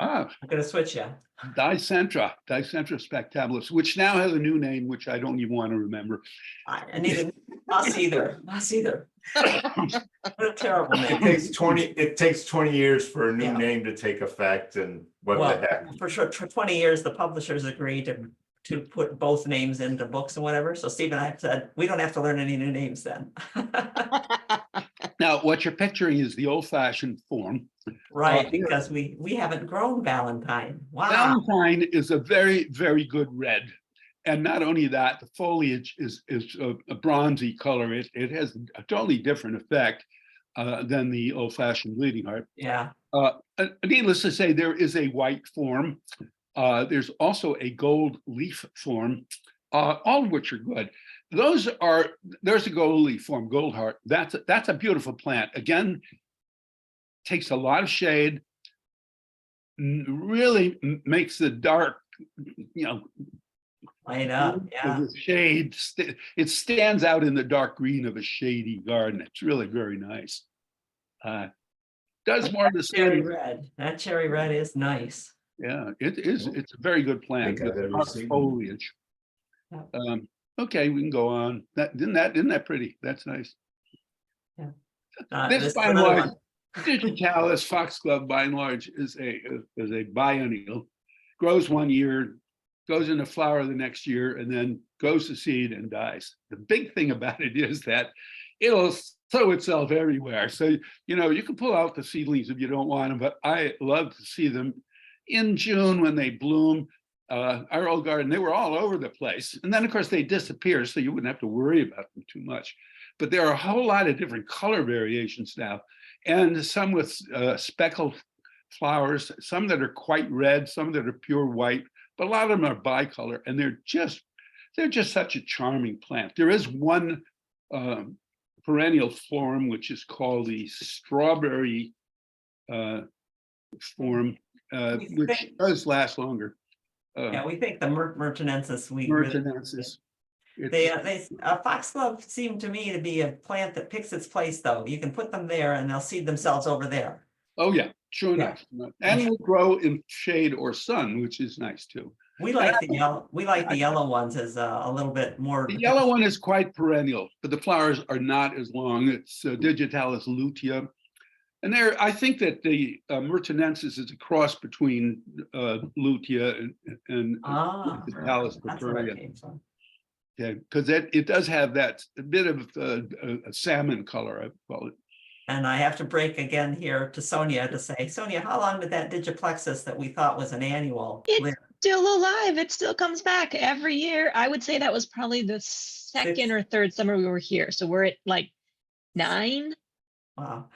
Ah, I'm gonna switch you. Dicentra spectabilis, which now has a new name, which I don't even want to remember. I need to, us either, What a terrible It name. takes 20 years for a new Yeah. name to take effect, and what the Well, heck. for sure, for 20 years, the publishers agreed to put both names into books and whatever. So Steve and I said, we don't have to learn any new names then. Now, what you're picturing is the old-fashioned form. Right, because we haven't grown Valentine. Wow. Valentine is a very, very good red. And not only that, the foliage is a bronzy color. It has a totally different effect than the old-fashioned bleeding heart. Yeah. Needless to say, there is a white form. There's also a gold leaf form, all of which are good. There's a gold leaf form, gold heart. That's a beautiful plant. Again, takes a lot of shade, really makes the dark, Light up, yeah. the shade, it stands out in the dark green of a shady garden. It's really very nice. Does more of the Cherry same. red. That cherry red is nice. Yeah, it is. It's a very good plant Think I've with ever lots of seen foliage. Yeah. Okay, we can go on. Isn't that pretty? That's nice. This This is by and another large, one. digitalis foxglove by and large is a biennial. Grows one year, goes into flower the next year, and then goes to seed and dies. The big thing about it is that it'll sow itself everywhere. So, you can pull out the seedlings if you don't want them, but I love to see them in June when they bloom. Our old garden, they were all over the place. And then, of course, they disappear, so you wouldn't have to worry about them too much. But there are a whole lot of different color variations now, and some with speckled flowers, some that are quite red, some that are pure white, but a lot of them are bicolor, and they're just such a charming plant. There is one perennial form, which is called the strawberry form, which does last longer. Yeah, we think the Mertenensis, Mertenensis. foxglove seemed to me to be a plant that picks its place, though. You can put them there and they'll seed themselves over there. Oh yeah, sure enough. And will grow in shade or sun, which is nice too. We like the yellow. We like the yellow ones as a little bit more. The yellow one is quite perennial, but the flowers are not as long. It's digitalis lutea. And I think that the Mertenensis is a cross between lutea and digitalis purpurea. Okay, because it does have that a bit of a salmon color, I call it. And I have to break again here to Sonia to say, Sonia, how long did that digiplexus that we thought was an annual live? Still alive. It still comes back every year. I would say that was probably the second or third summer we were here. So we're at like 9. Wow.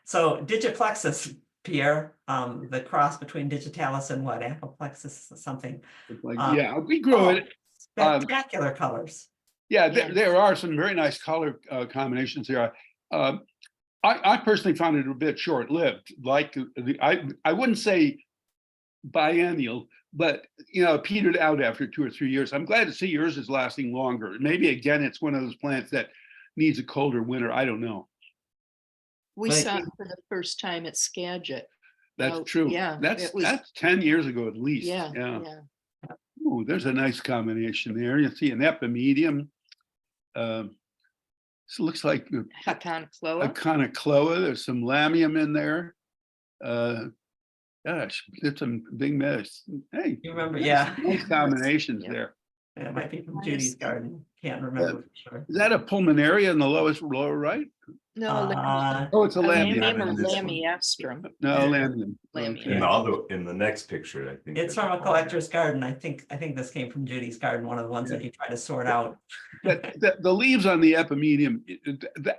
So digiplexus, Pierre, the cross between digitalis and what, apoplexus or something. Yeah, we grew it. Spectacular colors. Yeah, there are some very nice color combinations here. I personally found it a bit short-lived. Like I wouldn't say biennial, but petered out after 2 or 3 years. I'm glad to see yours is lasting longer. Maybe again, it's one of those plants that needs a colder winter. I don't know. We saw it for the first time at Skagit. That's true. Yeah, that's 10 years ago at least. Yeah. Ooh, there's a nice combination there. You see an epimedium. This looks like a conocloa. There's some lamium in there. Gosh, it's some big mess. Hey, You remember? nice combinations there. It might be from Judy's garden. Can't remember for sure. Is that a pulmonaria in the lower right? No, Oh, it's a lamium lamium. or lamiastrum. No, lamium. Lamium. In the next picture, I think It's from a collector's garden. I think this came from Judy's garden, one of the ones that you try to sort out. The leaves on the epimedium,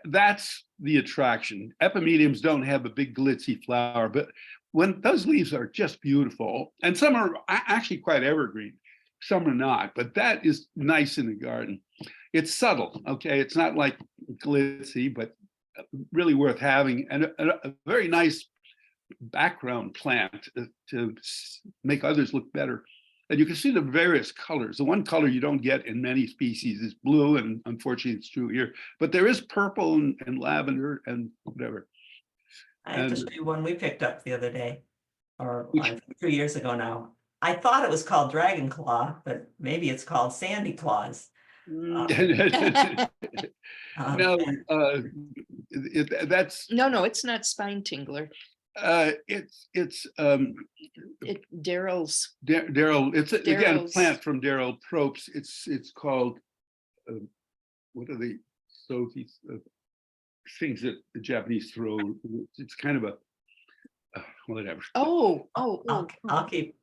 that's the attraction. Epimediums don't have a big glitzy flower, but when those leaves are just beautiful, and some are actually quite evergreen, some are not, but that is nice in the garden. It's subtle, okay? It's not like glitzy, but really worth having, and a very nice background plant to make others look better. And you can see the various colors. The one color you don't get in many species is blue, and unfortunately it's true here, but there is purple and lavender and whatever. I have to show you one we picked up the other day. or Which- 2 years ago now. I thought it was called Dragon Claw, but maybe it's called Sandy Claws. No, Um, that's, No, it's not spine tingler. it's Daryl's, Daryl, it's again, a Daryl's- plant from Daryl Propes. It's called, what are they, so these things that the Japanese throw, it's kind of a, whatever. I'll keep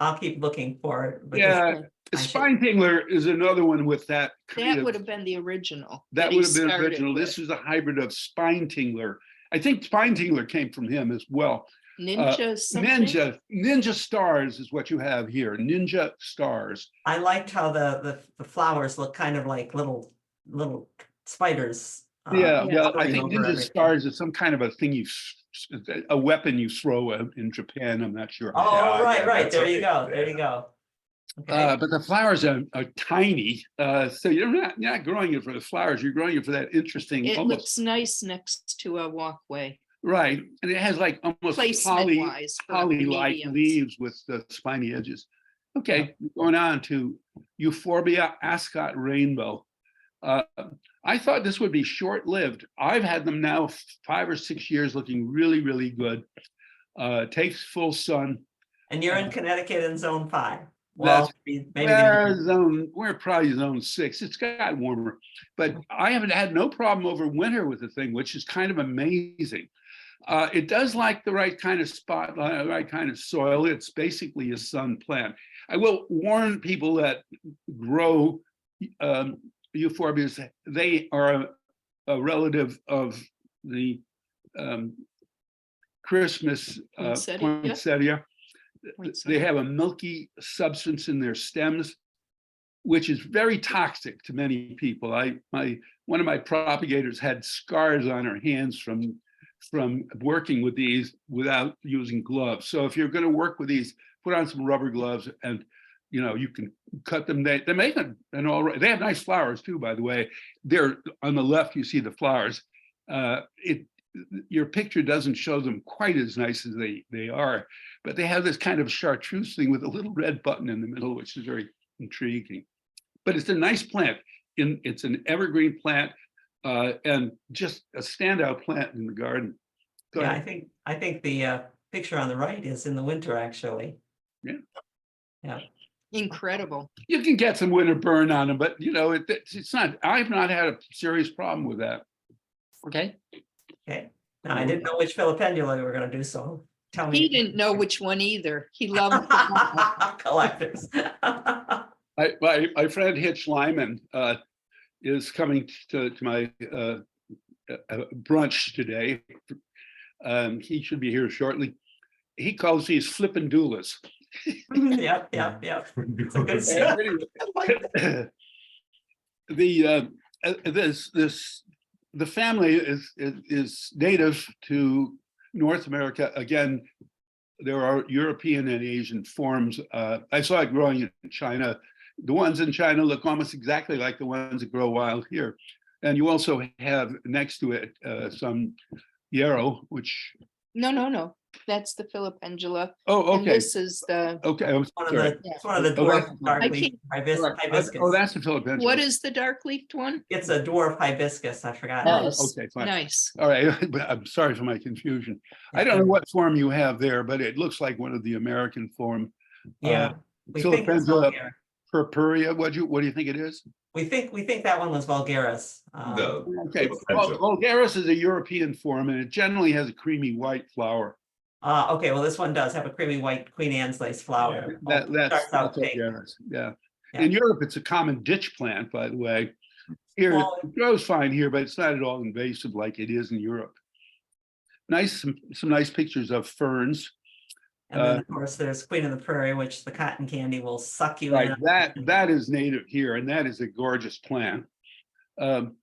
looking for it. because Yeah, I should- Spine Tingler is another one with that kind that of, would have been the original. that he would have been started original. with. This is a hybrid of Spine Tingler. I think Spine Tingler came from him as well. Ninja something? Ninja stars is what you have here. Ninja stars. I liked how the flowers look kind of like little spiders. Yeah, yeah. well, I hovering think over ninja everything. stars is some kind of a thing a weapon you throw in Japan. I'm not sure. Oh, Yeah, right, yeah, right. that's There what you they- go. There yeah. you go. Okay. But the flowers are tiny, so you're not growing it for the flowers. You're growing it for that interesting, It almost looks nice next to a walkway, right, and it has like almost placement wise. holly-like leaves with the spiny edges. Okay, going on to Euphorbia ascot rainbow. I thought this would be short-lived. I've had them now 5 or 6 years, looking really, really good. Takes full sun. And you're in Connecticut in zone 5. That's- Well, maybe We're probably zone 6. It's got warmer, but I haven't had no problem over winter with the thing, which is kind of amazing. It does like the right kind of spot, the right kind of soil. It's basically a sun plant. I will warn people that grow euphorbias. They are a relative of the Christmas Poinsettia? poinsettia. They have a milky substance in their stems, which is very toxic to many people. One of my propagators had scars on her hands from working with these without using gloves. So if you're going to work with these, put on some rubber gloves, and you can cut them. They make an all right. They have nice flowers too, by the way. They're on the left. You see the flowers. Your picture doesn't show them quite as nice as they are, but they have this kind of chartreuse thing with a little red button in the middle, which is very intriguing. But it's a nice plant. It's an evergreen plant and just a standout plant in the garden. Go yeah, ahead. I think the picture on the right is in the winter, actually. Yeah. Incredible. You can get some winter burn on them, but it's not. I've not had a serious problem with that. Okay. Okay. Now, I didn't know which Philopendula we were going to do, so tell me. He didn't know which one either. He loved them all. Collectors. My friend Hitch Lyman is coming to my brunch today. He should be here shortly. He calls these flippin' doulas. Yep. It's a good scene. The family is native to North America. Again, there are European and Asian forms. I saw it growing in China. The ones in China look almost exactly like the ones that grow wild here. And you also have next to it some yarrow, which. No. That's the Philopendula. Oh, And okay. this is the, Okay. I'm sorry. It's one of the Oh, dwarf that's- dark I leaf Correct. hibiscus. Oh, that's the Philippines. what is the dark leafed one? It's a dwarf hibiscus. I forgot. Nice. Okay, fine. Nice. All right, but I'm sorry for my confusion. I don't know what form you have there, but it looks like one of the American form. Yeah. We think it's Philopendula Vulgaris. purpurea. What do you think it is? We think that one was Vulgaris. Okay, Philopendula. Vulgaris is a European form, and it generally has a creamy white flower. Okay, well, this one does have a creamy white Queen Anne's lace flower. That's Starts out pink. Vulgaris. Yeah. Yeah. In Europe, it's a common ditch plant, by the way. Here, Well, it grows fine here, but it's not at all invasive like it is in Europe. Nice, some nice pictures of ferns. And then, of course, there's Queen of the Prairie, which the cotton candy will suck you Right, in. that is native here, and that is a gorgeous plant. And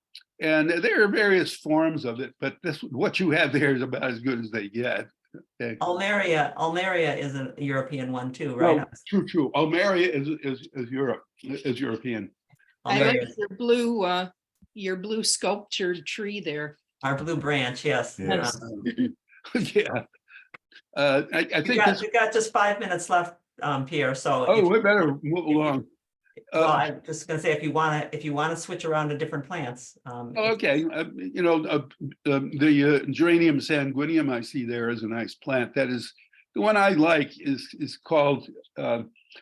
there are various forms of it, but what you have there is about as good as they get. Okay. Almeria is a European one too, right? No, true. Almeria is European. I Almeria, like your blue sculptured tree there. our blue branch, yes. Yes. Yeah. I think this, We've got just 5 minutes left, Pierre, so. oh, if- we better move along. Well, I'm just gonna say, if you wanna switch around to different plants. Okay, the geranium sanguineum I see there is a nice plant. That is, the one I like is called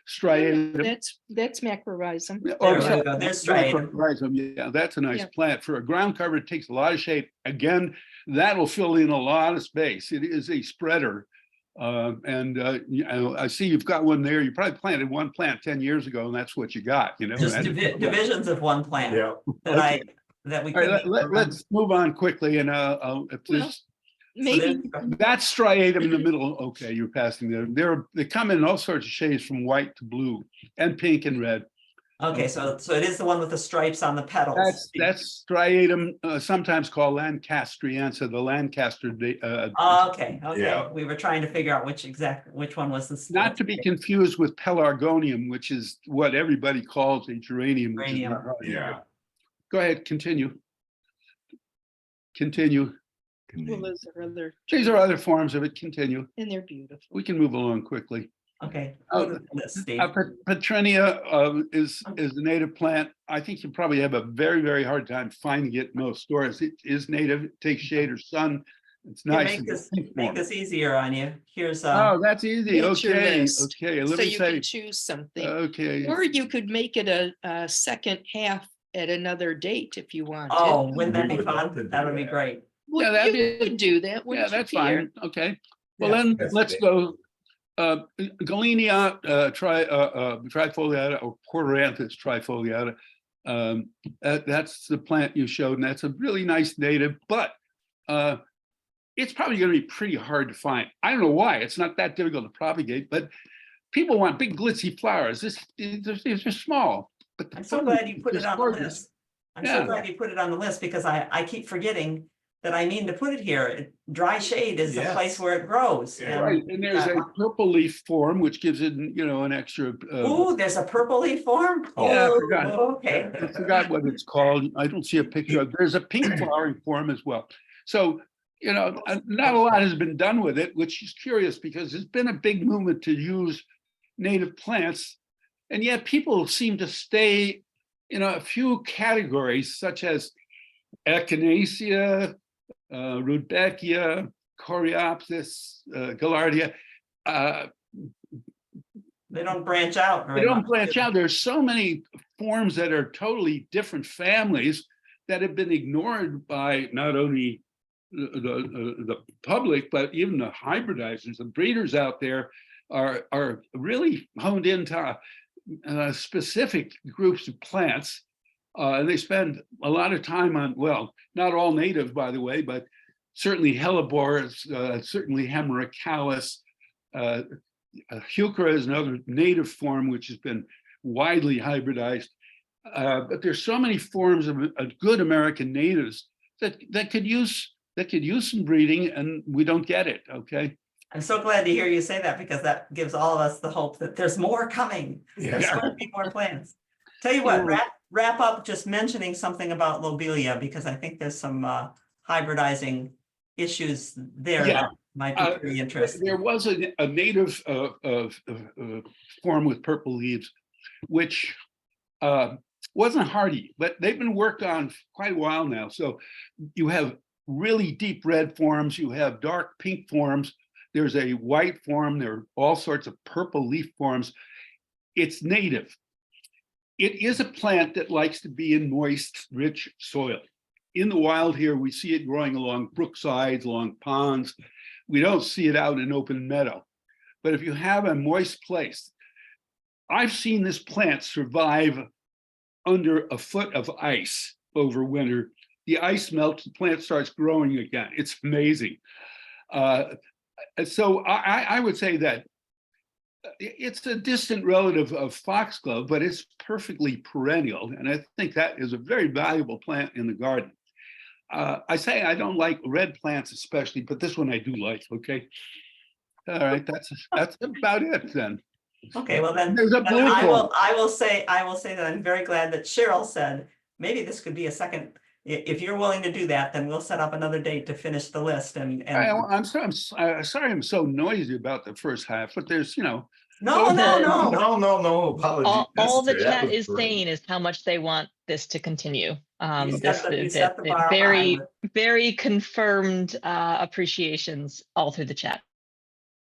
striatum. That's macrorrhizum. Oh, There we sorry, go. There's striatum. macrorhizum. Yeah, that's a nice Yeah. plant. For a ground cover, it takes a lot of shape. Again, that'll fill in a lot of space. It is a spreader. I see you've got one there. You probably planted one plant 10 years ago, and that's what you got, Just divisions of one plant Yeah, that we All right, could. let's move on quickly, and if Well, this, Maybe, that's striatum in the middle. Okay, you're passing there. They come in all sorts of shades from white to blue and pink and red. Okay, so it is the one with the stripes on the petals. That's striatum, sometimes called Lancastriense, the Lancaster. Okay, Yeah. we were trying to figure out which one was this. Not to be confused with pelargonium, which is what everybody calls a geranium. which is Geranium. not right. yeah. Go ahead, continue. well, those are other, These are other forms of it. Continue. and they're beautiful. We can move along quickly. Okay. Oh, go to the list, Steve. Petrenia is a native plant. I think you probably have a very, very hard time finding it in most stores. It is native, it takes shade or sun. It's Here, nice. make this easier on you. Here's Oh, that's easy. Here's your Okay, list. okay. Let So me you say, can choose something, okay. or you could make it a second half at another date if you want. Oh, wouldn't that be We would love fun? to do That would be that. great. Yeah, Well, that'd you be- could do that, Yeah, wouldn't you, that's Pierre? fine. Okay. Well, Yeah, then that's let's big. go. Gillenia trifoliata or Quarteranthus trifoliata. That's the plant you showed, and that's a really nice native, but it's probably going to be pretty hard to find. I don't know why. It's not that difficult to propagate, but people want big glitzy flowers. These are small. But the I'm so fruit glad you put is it on the gorgeous. list. I'm Yeah. so glad you put it on the list because I keep forgetting that I mean to put it here. Dry shade is the Yes. place where it grows. Yeah. Right, and there's a purple leaf form, which gives it, an extra. Ooh, there's a purple leaf form? Yeah, I Oh, forgot. okay. I forgot what it's called. I don't see a picture of, there's a pink flowering form as well. So, not a lot has been done with it, which is curious because there's been a big movement to use native plants. And yet people seem to stay in a few categories such as Echinacea, Rudbeckia, Coreopsis, Gaillardia. They don't branch out They very don't much. branch out. There's so many forms that are totally different families that have been ignored by not only the public, but even the hybridizers, the breeders out there are really honed into specific groups of plants. And they spend a lot of time on, well, not all native, by the way, but certainly hellebores, certainly Hemeracalis. Heuchera is another native form which has been widely hybridized. But there's so many forms of good American natives that could use some breeding, and we don't get it. Okay. I'm so glad to hear you say that because that gives all of us the hope that there's more coming. There's Yeah. going to be more plants. Tell you what, wrap up just mentioning something about Lobelia because I think there's some hybridizing issues there Yeah. that might be pretty interesting. There was a native form with purple leaves, which wasn't hardy, but they've been worked on quite a while now. So you have really deep red forms, you have dark pink forms, there's a white form, there are all sorts of purple leaf forms. It's native. It is a plant that likes to be in moist, rich soil. In the wild here, we see it growing along brooksides, along ponds. We don't see it out in open meadow. But if you have a moist place, I've seen this plant survive under a foot of ice over winter. The ice melts, the plant starts growing again. It's amazing. So I would say that it's a distant relative of foxglove, but it's perfectly perennial. And I think that is a very valuable plant in the garden. I say I don't like red plants especially, but this one I do like, okay? All right, that's about it then. Okay, well then, There's a then blue form. I will say that I'm very glad that Cheryl said, maybe this could be a second if you're willing to do that, then we'll set up another date to finish the list and. Sorry I'm so noisy about the first half, but there's, No, The- No, apologies. All the necessary. That chat was is great. saying is how much they want this to continue. You This, set the bar high very, with- very confirmed appreciations all through the chat.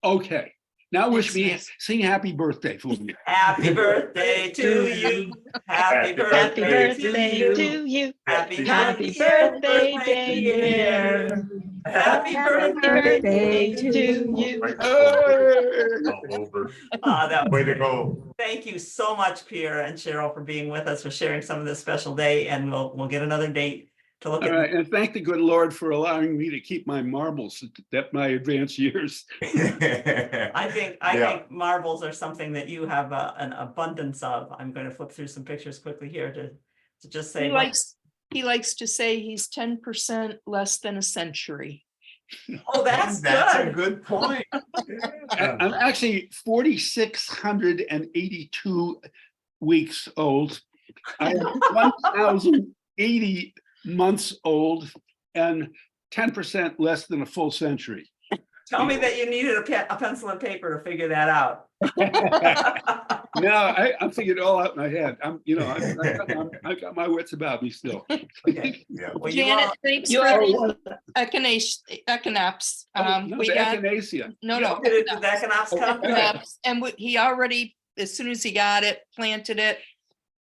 okay. Now wish It's me, nice. sing happy birthday for me. Happy birthday to you. Happy Happy Happy birthday to birthday you. to you. Happy Happy birthday, birthday, dear. Happy Happy birthday birthday to to you. Microphone all over. That was Way to great. go. Thank you so much, Pierre and Cheryl, for being with us, for sharing some of this special day, and we'll get another date to look All at. right, and thank the good Lord for allowing me to keep my marbles at my advanced years. I think Yeah. marbles are something that you have an abundance of. I'm going to flip through some pictures quickly here to just say. He likes to say he's 10% less than a century. Oh, that's a good. good point. I'm actually 4,682 weeks old. I am 1,080 months old and 10% less than a full century. Tell me that you needed a pencil and paper to figure that out. No, I figured it all out in my head. I've got my wits about me still. Okay. Yeah. Well, you Janet, all- thanks you for are- the echinaps. No, We the got, echinacea. no. Did the Equinox come? Okay. Echinaps, and he already, as soon as he got it, planted it.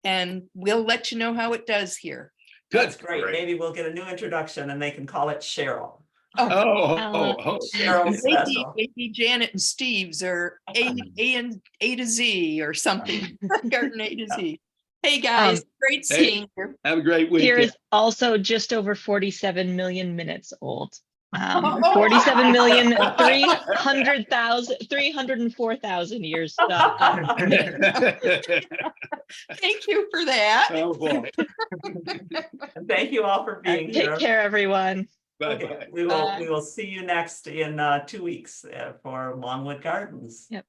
And we'll let you know how it does here. That's Good. great. Great. Maybe we'll get a new introduction and they can call it Cheryl. Oh. Cheryl Maybe, special. maybe Janet and Steve's or A to Z or something. Garden A to Z. Hey, guys, great Hey. seeing you. Have a great week. Here is also just over 47 million minutes old. Oh. 304,000 years. Thank you for that. Oh, boy. And thank you all for being Take here. care, everyone. Okay, Bye-bye. we Bye. will see you next in 2 weeks for Longwood Gardens. Yep.